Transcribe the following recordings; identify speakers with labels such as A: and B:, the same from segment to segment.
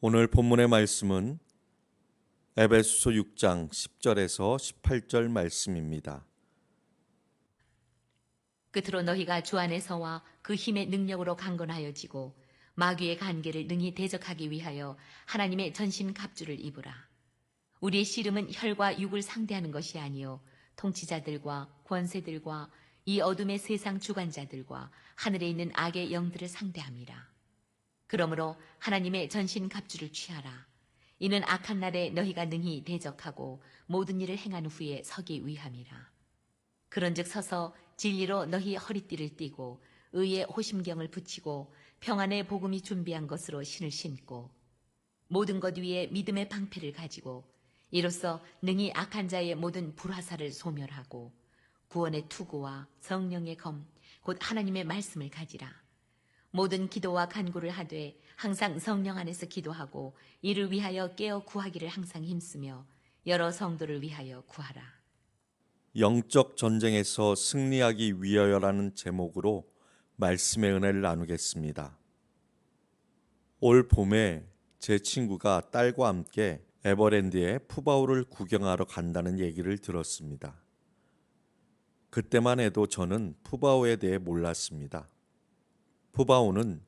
A: 오늘 본문의 말씀은 에베소서 6장 10절에서 18절 말씀입니다.
B: 끝으로 너희가 주 안에서와 그 힘의 능력으로 강건하여지고 마귀의 간계를 능히 대적하기 위하여 하나님의 전신 갑주를 입으라. 우리의 씨름은 혈과 육을 상대하는 것이 아니요 통치자들과 권세들과 이 어둠의 세상 주관자들과 하늘에 있는 악의 영들을 상대함이라. 그러므로 하나님의 전신 갑주를 취하라. 이는 악한 날에 너희가 능히 대적하고 모든 일을 행한 후에 서기 위함이라. 그런즉 서서 진리로 너희 허리띠를 띠고 의의 호심경을 붙이고 평안의 복음이 준비한 것으로 신을 신고 모든 것 위에 믿음의 방패를 가지고 이로써 능히 악한 자의 모든 불화살을 소멸하고 구원의 투구와 성령의 검 곧 하나님의 말씀을 가지라. 모든 기도와 간구를 하되 항상 성령 안에서 기도하고 이를 위하여 깨어 구하기를 항상 힘쓰며 여러 성도를 위하여 구하라.
A: 영적 전쟁에서 승리하기 위하여라는 제목으로 말씀의 은혜를 나누겠습니다. 올 봄에 제 친구가 딸과 함께 에버랜드에 푸바오를 구경하러 간다는 얘기를 들었습니다. 그때만 해도 저는 푸바오에 대해 몰랐습니다. 푸바오는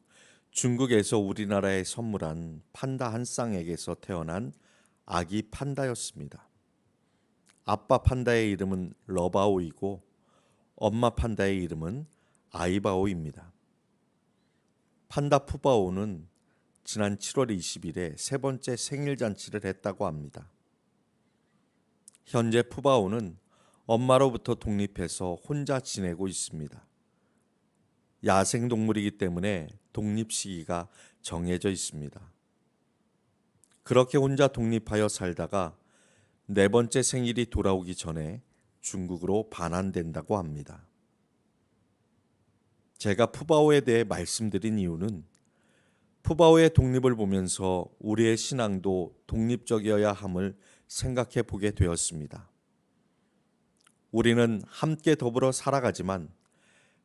A: 중국에서 우리나라에 선물한 판다 한 쌍에게서 태어난 아기 판다였습니다. 아빠 판다의 이름은 러바오이고 엄마 판다의 이름은 아이바오입니다. 판다 푸바오는 지난 7월 20일에 세 번째 생일 잔치를 했다고 합니다. 현재 푸바오는 엄마로부터 독립해서 혼자 지내고 있습니다. 야생동물이기 때문에 독립 시기가 정해져 있습니다. 그렇게 혼자 독립하여 살다가 네 번째 생일이 돌아오기 전에 중국으로 반환된다고 합니다. 제가 푸바오에 대해 말씀드린 이유는 푸바오의 독립을 보면서 우리의 신앙도 독립적이어야 함을 생각해 보게 되었습니다. 우리는 함께 더불어 살아가지만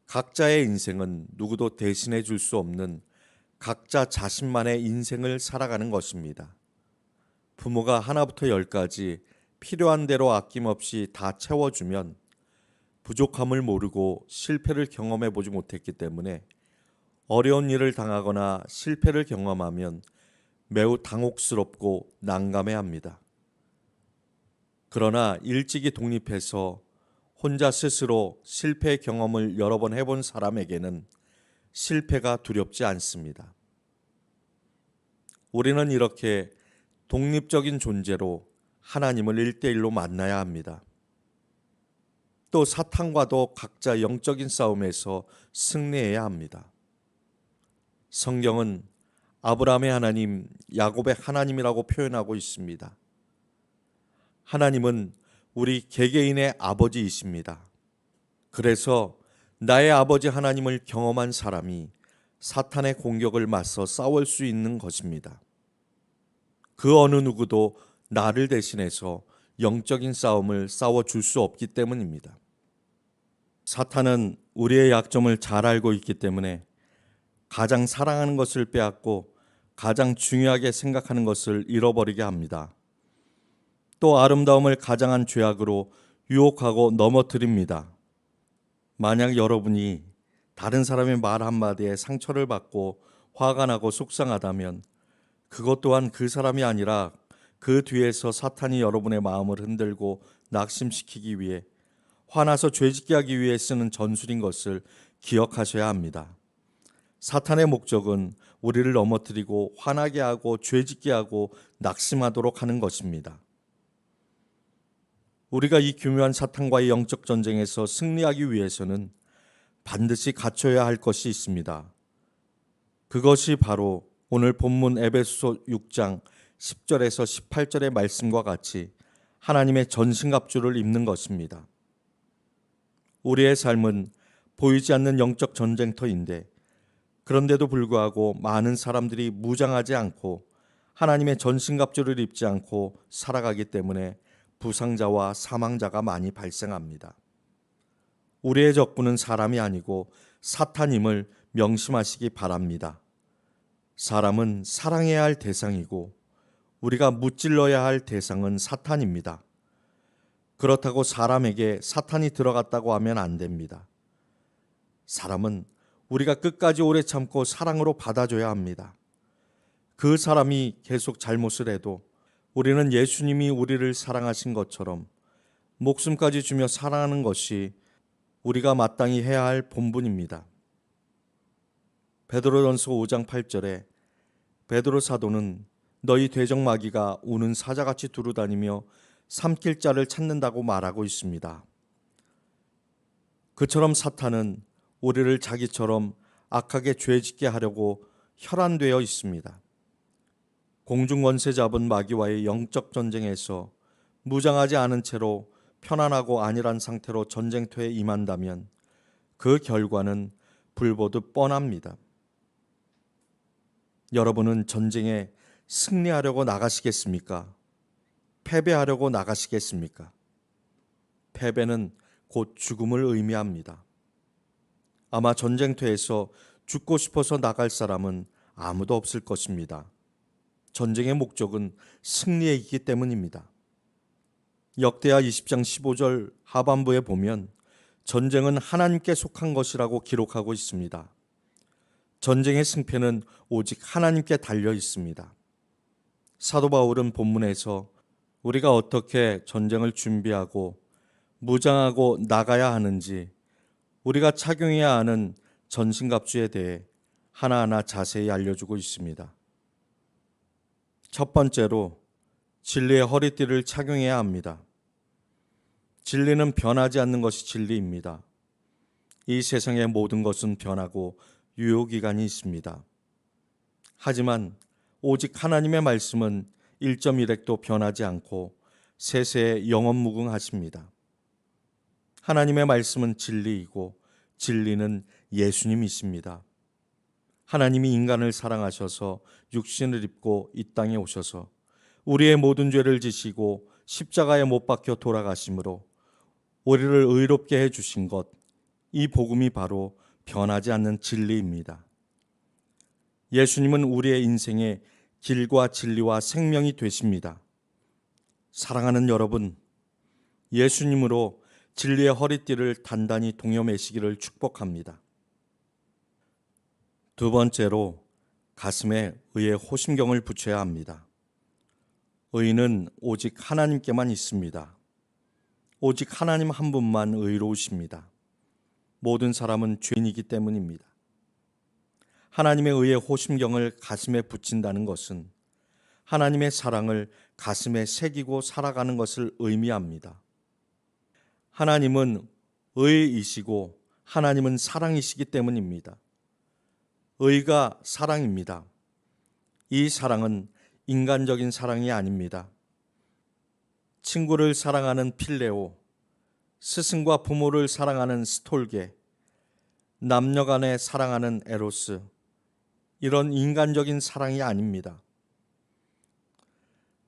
A: 각자의 인생은 누구도 대신해 줄 수 없는 각자 자신만의 인생을 살아가는 것입니다. 부모가 하나부터 열까지 필요한 대로 아낌없이 다 채워주면 부족함을 모르고 실패를 경험해 보지 못했기 때문에 어려운 일을 당하거나 실패를 경험하면 매우 당혹스럽고 난감해합니다. 그러나 일찍이 독립해서 혼자 스스로 실패 경험을 여러 번 해본 사람에게는 실패가 두렵지 않습니다. 우리는 이렇게 독립적인 존재로 하나님을 1대1로 만나야 합니다. 또 사탄과도 각자 영적인 싸움에서 승리해야 합니다. 성경은 아브라함의 하나님, 야곱의 하나님이라고 표현하고 있습니다. 하나님은 우리 개개인의 아버지이십니다. 그래서 나의 아버지 하나님을 경험한 사람이 사탄의 공격을 맞서 싸울 수 있는 것입니다. 그 어느 누구도 나를 대신해서 영적인 싸움을 싸워줄 수 없기 때문입니다. 사탄은 우리의 약점을 잘 알고 있기 때문에 가장 사랑하는 것을 빼앗고 가장 중요하게 생각하는 것을 잃어버리게 합니다. 또 아름다움을 가장한 죄악으로 유혹하고 넘어뜨립니다. 만약 여러분이 다른 사람의 말 한마디에 상처를 받고 화가 나고 속상하다면 그것 또한 그 사람이 아니라 그 뒤에서 사탄이 여러분의 마음을 흔들고 낙심시키기 위해 화나서 죄짓게 하기 위해 쓰는 전술인 것을 기억하셔야 합니다. 사탄의 목적은 우리를 넘어뜨리고 화나게 하고 죄짓게 하고 낙심하도록 하는 것입니다. 우리가 이 교묘한 사탄과의 영적 전쟁에서 승리하기 위해서는 반드시 갖춰야 할 것이 있습니다. 그것이 바로 오늘 본문 에베소서 6장 10절에서 18절의 말씀과 같이 하나님의 전신갑주를 입는 것입니다. 우리의 삶은 보이지 않는 영적 전쟁터인데 그런데도 불구하고 많은 사람들이 무장하지 않고 하나님의 전신갑주를 입지 않고 살아가기 때문에 부상자와 사망자가 많이 발생합니다. 우리의 적군은 사람이 아니고 사탄임을 명심하시기 바랍니다. 사람은 사랑해야 할 대상이고 우리가 무찔러야 할 대상은 사탄입니다. 그렇다고 사람에게 사탄이 들어갔다고 하면 안 됩니다. 사람은 우리가 끝까지 오래 참고 사랑으로 받아줘야 합니다. 그 사람이 계속 잘못을 해도 우리는 예수님이 우리를 사랑하신 것처럼 목숨까지 주며 사랑하는 것이 우리가 마땅히 해야 할 본분입니다. 베드로전서 5장 8절에 베드로 사도는 너희 대적마귀가 우는 사자같이 두루다니며 삼킬 자를 찾는다고 말하고 있습니다. 그처럼 사탄은 우리를 자기처럼 악하게 죄짓게 하려고 혈안되어 있습니다. 공중권세 잡은 마귀와의 영적 전쟁에서 무장하지 않은 채로 편안하고 안일한 상태로 전쟁터에 임한다면 그 결과는 불보듯 뻔합니다. 여러분은 전쟁에 승리하려고 나가시겠습니까? 패배하려고 나가시겠습니까? 패배는 곧 죽음을 의미합니다. 아마 전쟁터에서 죽고 싶어서 나갈 사람은 아무도 없을 것입니다. 전쟁의 목적은 승리에 있기 때문입니다. 역대하 20장 15절 하반부에 보면 전쟁은 하나님께 속한 것이라고 기록하고 있습니다. 전쟁의 승패는 오직 하나님께 달려 있습니다. 사도 바울은 본문에서 우리가 어떻게 전쟁을 준비하고 무장하고 나가야 하는지 우리가 착용해야 하는 전신갑주에 대해 하나하나 자세히 알려주고 있습니다. 첫 번째로 진리의 허리띠를 착용해야 합니다. 진리는 변하지 않는 것이 진리입니다. 이 세상의 모든 것은 변하고 유효기간이 있습니다. 하지만 오직 하나님의 말씀은 1.1핵도 변하지 않고 세세에 영원무궁하십니다. 하나님의 말씀은 진리이고 진리는 예수님이십니다. 하나님이 인간을 사랑하셔서 육신을 입고 이 땅에 오셔서 우리의 모든 죄를 지시고 십자가에 못 박혀 돌아가심으로 우리를 의롭게 해주신 것, 이 복음이 바로 변하지 않는 진리입니다. 예수님은 우리의 인생의 길과 진리와 생명이 되십니다. 사랑하는 여러분, 예수님으로 진리의 허리띠를 단단히 동여매시기를 축복합니다. 두 번째로 가슴에 의의 호심경을 붙여야 합니다. 의는 오직 하나님께만 있습니다. 오직 하나님 한 분만 의로우십니다. 모든 사람은 죄인이기 때문입니다. 하나님의 의의 호심경을 가슴에 붙인다는 것은 하나님의 사랑을 가슴에 새기고 살아가는 것을 의미합니다. 하나님은 의이시고 하나님은 사랑이시기 때문입니다. 의가 사랑입니다. 이 사랑은 인간적인 사랑이 아닙니다. 친구를 사랑하는 필레오, 스승과 부모를 사랑하는 스톨게, 남녀 간에 사랑하는 에로스, 이런 인간적인 사랑이 아닙니다.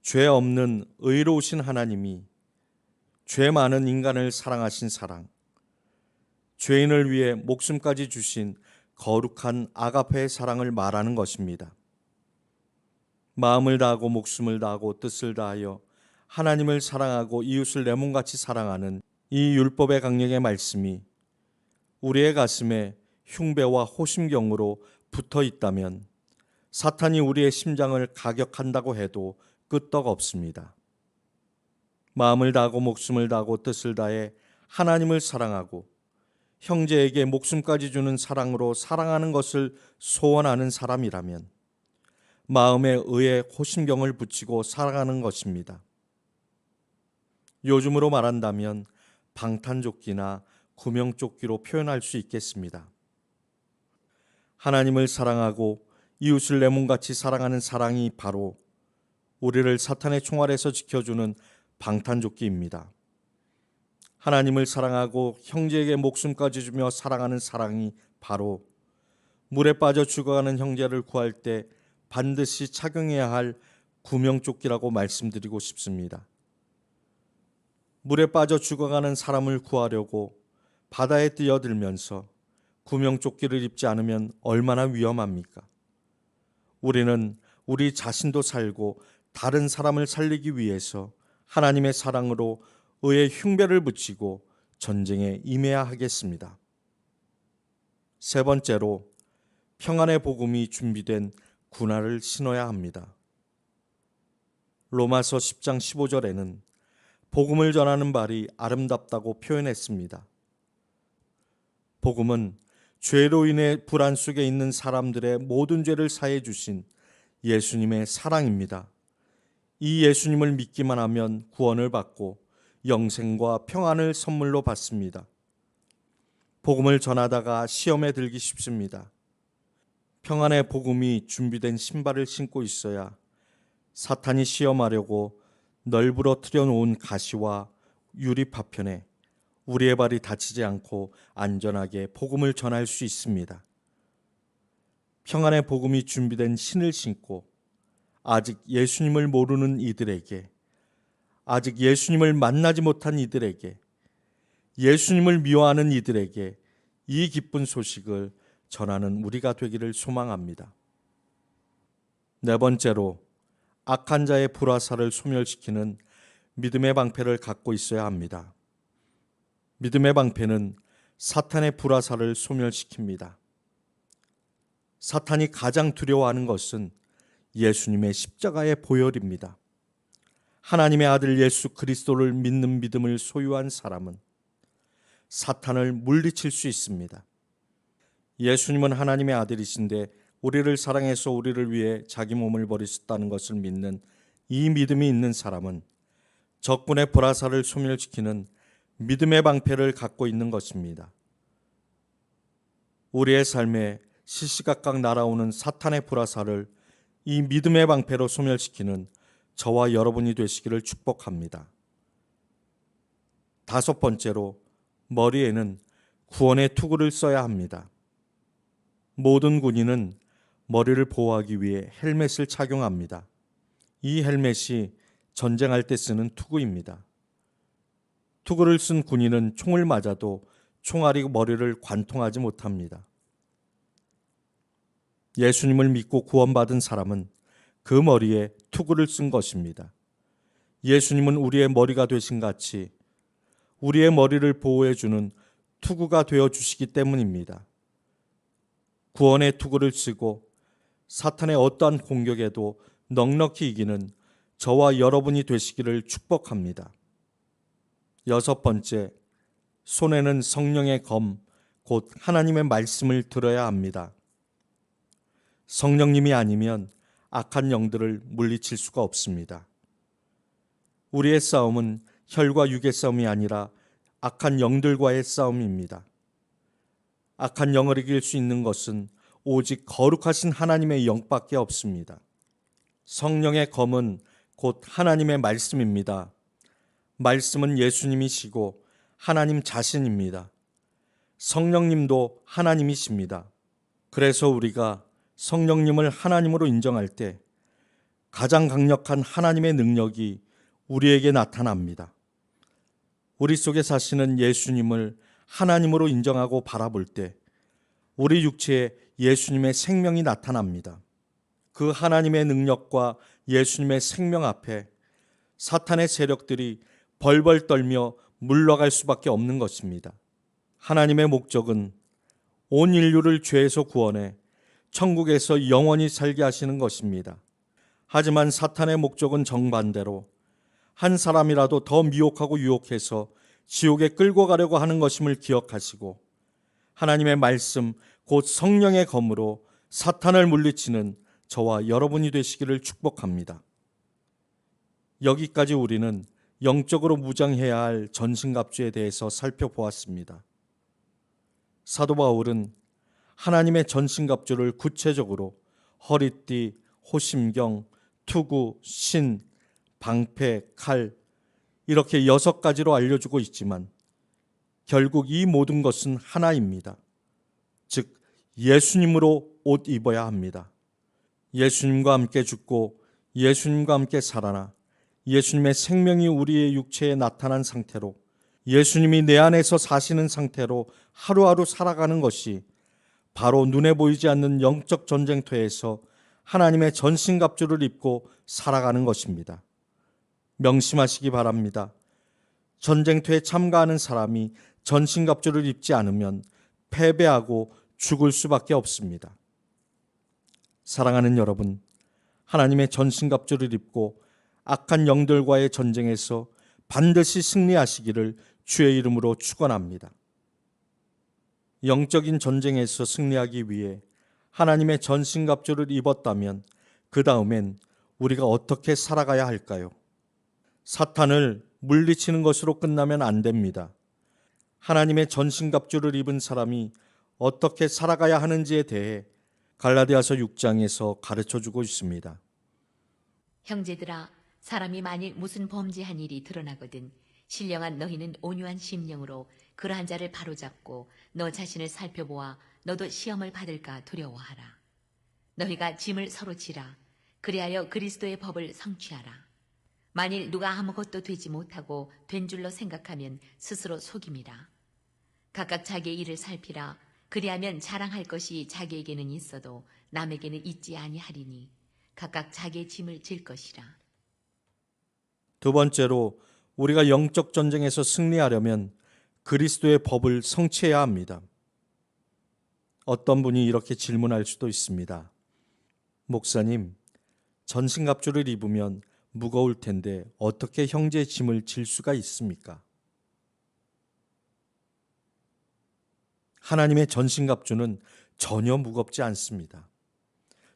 A: 죄 없는 의로우신 하나님이 죄 많은 인간을 사랑하신 사랑, 죄인을 위해 목숨까지 주신 거룩한 아가페의 사랑을 말하는 것입니다. 마음을 다하고 목숨을 다하고 뜻을 다하여 하나님을 사랑하고 이웃을 내 몸같이 사랑하는 이 율법의 강령의 말씀이 우리의 가슴에 흉배와 호심경으로 붙어 있다면 사탄이 우리의 심장을 가격한다고 해도 끄떡 없습니다. 마음을 다하고 목숨을 다하고 뜻을 다해 하나님을 사랑하고 형제에게 목숨까지 주는 사랑으로 사랑하는 것을 소원하는 사람이라면 마음에 의의 호심경을 붙이고 살아가는 것입니다. 요즘으로 말한다면 방탄조끼나 구명조끼로 표현할 수 있겠습니다. 하나님을 사랑하고 이웃을 내 몸같이 사랑하는 사랑이 바로 우리를 사탄의 총알에서 지켜주는 방탄조끼입니다. 하나님을 사랑하고 형제에게 목숨까지 주며 사랑하는 사랑이 바로 물에 빠져 죽어가는 형제를 구할 때 반드시 착용해야 할 구명조끼라고 말씀드리고 싶습니다. 물에 빠져 죽어가는 사람을 구하려고 바다에 뛰어들면서 구명조끼를 입지 않으면 얼마나 위험합니까? 우리는 우리 자신도 살고 다른 사람을 살리기 위해서 하나님의 사랑으로 의의 흉배를 붙이고 전쟁에 임해야 하겠습니다. 세 번째로, 평안의 복음이 준비된 군화를 신어야 합니다. 로마서 10장 15절에는 복음을 전하는 발이 아름답다고 표현했습니다. 복음은 죄로 인해 불안 속에 있는 사람들의 모든 죄를 사해 주신 예수님의 사랑입니다. 이 예수님을 믿기만 하면 구원을 받고 영생과 평안을 선물로 받습니다. 복음을 전하다가 시험에 들기 쉽습니다. 평안의 복음이 준비된 신발을 신고 있어야 사탄이 시험하려고 널브러뜨려 놓은 가시와 유리 파편에 우리의 발이 다치지 않고 안전하게 복음을 전할 수 있습니다. 평안의 복음이 준비된 신을 신고 아직 예수님을 모르는 이들에게, 아직 예수님을 만나지 못한 이들에게, 예수님을 미워하는 이들에게 이 기쁜 소식을 전하는 우리가 되기를 소망합니다. 네 번째로, 악한 자의 불화살을 소멸시키는 믿음의 방패를 갖고 있어야 합니다. 믿음의 방패는 사탄의 불화살을 소멸시킵니다. 사탄이 가장 두려워하는 것은 예수님의 십자가의 보혈입니다. 하나님의 아들 예수 그리스도를 믿는 믿음을 소유한 사람은 사탄을 물리칠 수 있습니다. 예수님은 하나님의 아들이신데 우리를 사랑해서 우리를 위해 자기 몸을 버리셨다는 것을 믿는 이 믿음이 있는 사람은 적군의 불화살을 소멸시키는 믿음의 방패를 갖고 있는 것입니다. 우리의 삶에 시시각각 날아오는 사탄의 불화살을 이 믿음의 방패로 소멸시키는 저와 여러분이 되시기를 축복합니다. 다섯 번째로, 머리에는 구원의 투구를 써야 합니다. 모든 군인은 머리를 보호하기 위해 헬멧을 착용합니다. 이 헬멧이 전쟁할 때 쓰는 투구입니다. 투구를 쓴 군인은 총을 맞아도 총알이 머리를 관통하지 못합니다. 예수님을 믿고 구원받은 사람은 그 머리에 투구를 쓴 것입니다. 예수님은 우리의 머리가 되신 같이 우리의 머리를 보호해주는 투구가 되어주시기 때문입니다. 구원의 투구를 쓰고 사탄의 어떠한 공격에도 넉넉히 이기는 저와 여러분이 되시기를 축복합니다. 여섯 번째, 손에는 성령의 검, 곧 하나님의 말씀을 들어야 합니다. 성령님이 아니면 악한 영들을 물리칠 수가 없습니다. 우리의 싸움은 혈과 육의 싸움이 아니라 악한 영들과의 싸움입니다. 악한 영을 이길 수 있는 것은 오직 거룩하신 하나님의 영밖에 없습니다. 성령의 검은 곧 하나님의 말씀입니다. 말씀은 예수님이시고 하나님 자신입니다. 성령님도 하나님이십니다. 그래서 우리가 성령님을 하나님으로 인정할 때 가장 강력한 하나님의 능력이 우리에게 나타납니다. 우리 속에 사시는 예수님을 하나님으로 인정하고 바라볼 때 우리 육체에 예수님의 생명이 나타납니다. 그 하나님의 능력과 예수님의 생명 앞에 사탄의 세력들이 벌벌 떨며 물러갈 수밖에 없는 것입니다. 하나님의 목적은 온 인류를 죄에서 구원해 천국에서 영원히 살게 하시는 것입니다. 하지만 사탄의 목적은 정반대로 한 사람이라도 더 미혹하고 유혹해서 지옥에 끌고 가려고 하는 것임을 기억하시고 하나님의 말씀 곧 성령의 검으로 사탄을 물리치는 저와 여러분이 되시기를 축복합니다. 여기까지 우리는 영적으로 무장해야 할 전신갑주에 대해서 살펴보았습니다. 사도 바울은 하나님의 전신갑주를 구체적으로 허리띠, 호심경, 투구, 신, 방패, 칼 이렇게 6가지로 알려주고 있지만 결국 이 모든 것은 하나입니다. 즉 예수님으로 옷 입어야 합니다. 예수님과 함께 죽고 예수님과 함께 살아나 예수님의 생명이 우리의 육체에 나타난 상태로 예수님이 내 안에서 사시는 상태로 하루하루 살아가는 것이 바로 눈에 보이지 않는 영적 전쟁터에서 하나님의 전신갑주를 입고 살아가는 것입니다. 명심하시기 바랍니다. 전쟁터에 참가하는 사람이 전신갑주를 입지 않으면 패배하고 죽을 수밖에 없습니다. 사랑하는 여러분, 하나님의 전신갑주를 입고 악한 영들과의 전쟁에서 반드시 승리하시기를 주의 이름으로 축원합니다. 영적인 전쟁에서 승리하기 위해 하나님의 전신갑주를 입었다면 그 다음엔 우리가 어떻게 살아가야 할까요? 사탄을 물리치는 것으로 끝나면 안 됩니다. 하나님의 전신갑주를 입은 사람이 어떻게 살아가야 하는지에 대해 갈라디아서 6장에서 가르쳐주고 있습니다.
B: 형제들아, 사람이 만일 무슨 범죄한 일이 드러나거든 신령한 너희는 온유한 심령으로 그러한 자를 바로잡고 너 자신을 살펴보아 너도 시험을 받을까 두려워하라. 너희가 짐을 서로 지라. 그리하여 그리스도의 법을 성취하라. 만일 누가 아무것도 되지 못하고 된 줄로 생각하면 스스로 속임이라. 각각 자기의 일을 살피라. 그리하면 자랑할 것이 자기에게는 있어도 남에게는 있지 아니하리니 각각 자기의 짐을 질 것이라.
A: 두 번째로 우리가 영적 전쟁에서 승리하려면 그리스도의 법을 성취해야 합니다. 어떤 분이 이렇게 질문할 수도 있습니다. 목사님, 전신갑주를 입으면 무거울 텐데 어떻게 형제의 짐을 질 수가 있습니까? 하나님의 전신갑주는 전혀 무겁지 않습니다.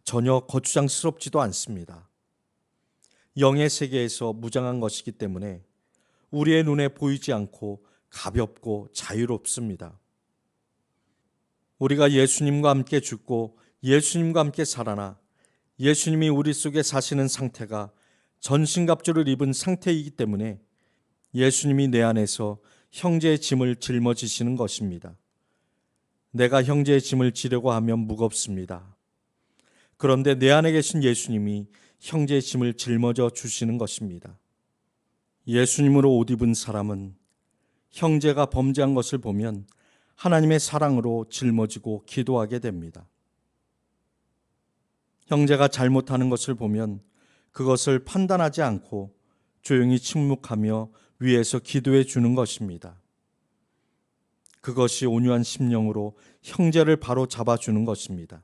A: 전혀 거추장스럽지도 않습니다. 영의 세계에서 무장한 것이기 때문에 우리의 눈에 보이지 않고 가볍고 자유롭습니다. 우리가 예수님과 함께 죽고 예수님과 함께 살아나 예수님이 우리 속에 사시는 상태가 전신갑주를 입은 상태이기 때문에 예수님이 내 안에서 형제의 짐을 짊어지시는 것입니다. 내가 형제의 짐을 지려고 하면 무겁습니다. 그런데 내 안에 계신 예수님이 형제의 짐을 짊어져 주시는 것입니다. 예수님으로 옷 입은 사람은 형제가 범죄한 것을 보면 하나님의 사랑으로 짊어지고 기도하게 됩니다. 형제가 잘못하는 것을 보면 그것을 판단하지 않고 조용히 침묵하며 위에서 기도해 주는 것입니다. 그것이 온유한 심령으로 형제를 바로 잡아주는 것입니다.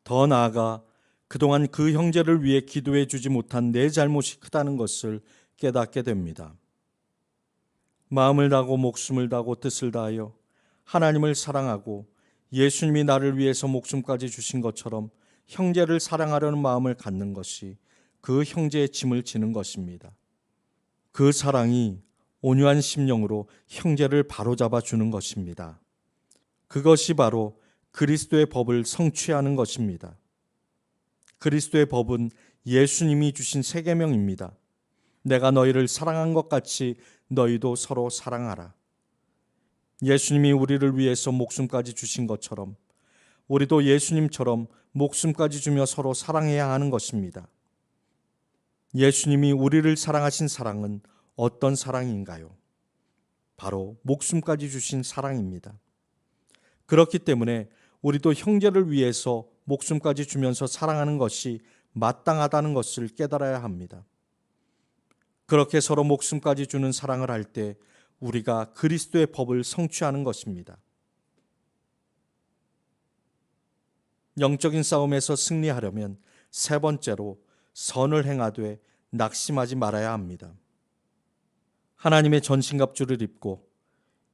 A: 더 나아가 그동안 그 형제를 위해 기도해 주지 못한 내 잘못이 크다는 것을 깨닫게 됩니다. 마음을 다하고 목숨을 다하고 뜻을 다하여 하나님을 사랑하고 예수님이 나를 위해서 목숨까지 주신 것처럼 형제를 사랑하려는 마음을 갖는 것이 그 형제의 짐을 지는 것입니다. 그 사랑이 온유한 심령으로 형제를 바로잡아 주는 것입니다. 그것이 바로 그리스도의 법을 성취하는 것입니다. 그리스도의 법은 예수님이 주신 세 계명입니다. 내가 너희를 사랑한 것 같이 너희도 서로 사랑하라. 예수님이 우리를 위해서 목숨까지 주신 것처럼 우리도 예수님처럼 목숨까지 주며 서로 사랑해야 하는 것입니다. 예수님이 우리를 사랑하신 사랑은 어떤 사랑인가요? 바로 목숨까지 주신 사랑입니다. 그렇기 때문에 우리도 형제를 위해서 목숨까지 주면서 사랑하는 것이 마땅하다는 것을 깨달아야 합니다. 그렇게 서로 목숨까지 주는 사랑을 할 때 우리가 그리스도의 법을 성취하는 것입니다. 영적인 싸움에서 승리하려면 세 번째로 선을 행하되 낙심하지 말아야 합니다. 하나님의 전신갑주를 입고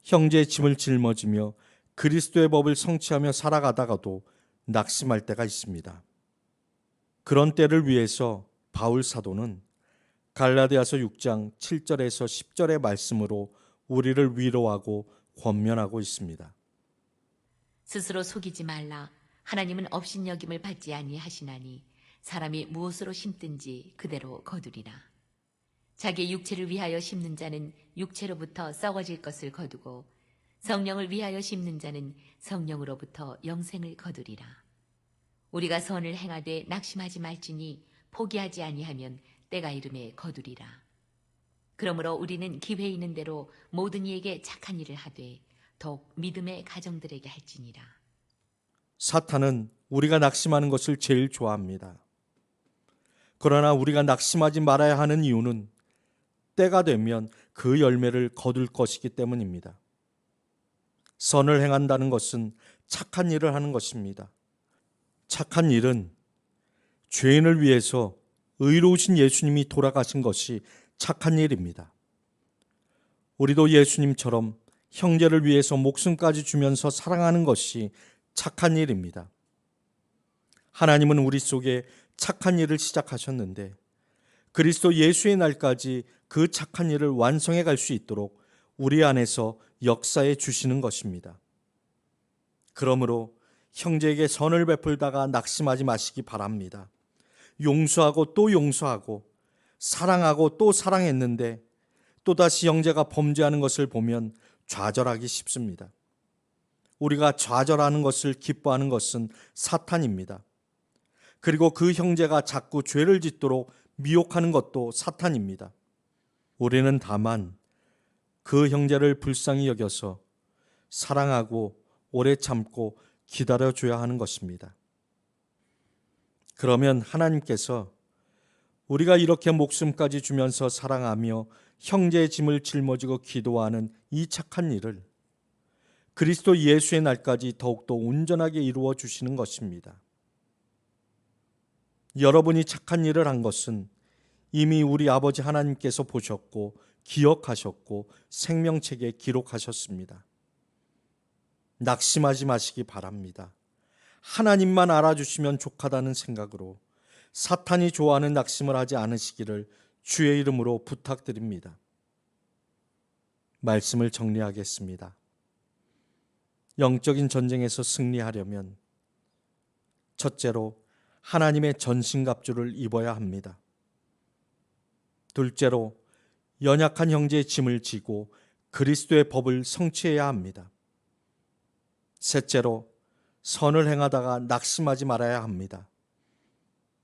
A: 형제의 짐을 짊어지며 그리스도의 법을 성취하며 살아가다가도 낙심할 때가 있습니다. 그런 때를 위해서 바울 사도는 갈라디아서 6장 7절에서 10절의 말씀으로 우리를 위로하고 권면하고 있습니다.
B: 스스로 속이지 말라. 하나님은 업신여김을 받지 아니하시나니 사람이 무엇으로 심든지 그대로 거두리라. 자기 육체를 위하여 심는 자는 육체로부터 썩어질 것을 거두고 성령을 위하여 심는 자는 성령으로부터 영생을 거두리라. 우리가 선을 행하되 낙심하지 말지니 포기하지 아니하면 때가 이름에 거두리라. 그러므로 우리는 기회 있는 대로 모든 이에게 착한 일을 하되 더욱 믿음의 가정들에게 할지니라.
A: 사탄은 우리가 낙심하는 것을 제일 좋아합니다. 그러나 우리가 낙심하지 말아야 하는 이유는 때가 되면 그 열매를 거둘 것이기 때문입니다. 선을 행한다는 것은 착한 일을 하는 것입니다. 착한 일은 죄인을 위해서 의로우신 예수님이 돌아가신 것이 착한 일입니다. 우리도 예수님처럼 형제를 위해서 목숨까지 주면서 사랑하는 것이 착한 일입니다. 하나님은 우리 속에 착한 일을 시작하셨는데 그리스도 예수의 날까지 그 착한 일을 완성해 갈 수 있도록 우리 안에서 역사해 주시는 것입니다. 그러므로 형제에게 선을 베풀다가 낙심하지 마시기 바랍니다. 용서하고 또 용서하고 사랑하고 또 사랑했는데 또다시 형제가 범죄하는 것을 보면 좌절하기 쉽습니다. 우리가 좌절하는 것을 기뻐하는 것은 사탄입니다. 그리고 그 형제가 자꾸 죄를 짓도록 미혹하는 것도 사탄입니다. 우리는 다만 그 형제를 불쌍히 여겨서 사랑하고 오래 참고 기다려줘야 하는 것입니다. 그러면 하나님께서 우리가 이렇게 목숨까지 주면서 사랑하며 형제의 짐을 짊어지고 기도하는 이 착한 일을 그리스도 예수의 날까지 더욱더 온전하게 이루어 주시는 것입니다. 여러분이 착한 일을 한 것은 이미 우리 아버지 하나님께서 보셨고 기억하셨고 생명책에 기록하셨습니다. 낙심하지 마시기 바랍니다. 하나님만 알아주시면 족하다는 생각으로 사탄이 좋아하는 낙심을 하지 않으시기를 주의 이름으로 부탁드립니다. 말씀을 정리하겠습니다. 영적인 전쟁에서 승리하려면 첫째로 하나님의 전신갑주를 입어야 합니다. 둘째로 연약한 형제의 짐을 지고 그리스도의 법을 성취해야 합니다. 셋째로 선을 행하다가 낙심하지 말아야 합니다.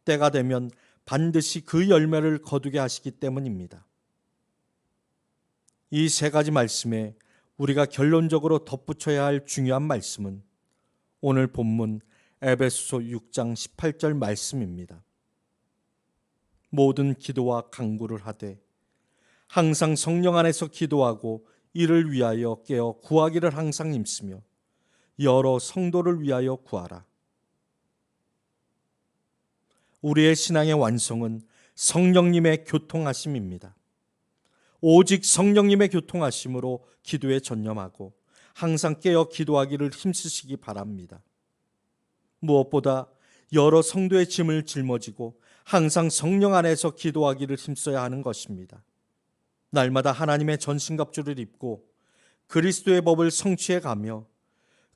A: 때가 되면 반드시 그 열매를 거두게 하시기 때문입니다. 이 세 가지 말씀에 우리가 결론적으로 덧붙여야 할 중요한 말씀은 오늘 본문 에베소서 6장 18절 말씀입니다. 모든 기도와 간구를 하되 항상 성령 안에서 기도하고 이를 위하여 깨어 구하기를 항상 힘쓰며 여러 성도를 위하여 구하라. 우리의 신앙의 완성은 성령님의 교통하심입니다. 오직 성령님의 교통하심으로 기도에 전념하고 항상 깨어 기도하기를 힘쓰시기 바랍니다. 무엇보다 여러 성도의 짐을 짊어지고 항상 성령 안에서 기도하기를 힘써야 하는 것입니다. 날마다 하나님의 전신갑주를 입고 그리스도의 법을 성취해 가며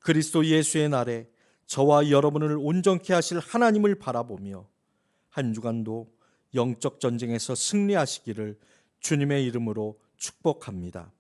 A: 그리스도 예수의 날에 저와 여러분을 온전케 하실 하나님을 바라보며 한 주간도 영적 전쟁에서 승리하시기를 주님의 이름으로 축복합니다.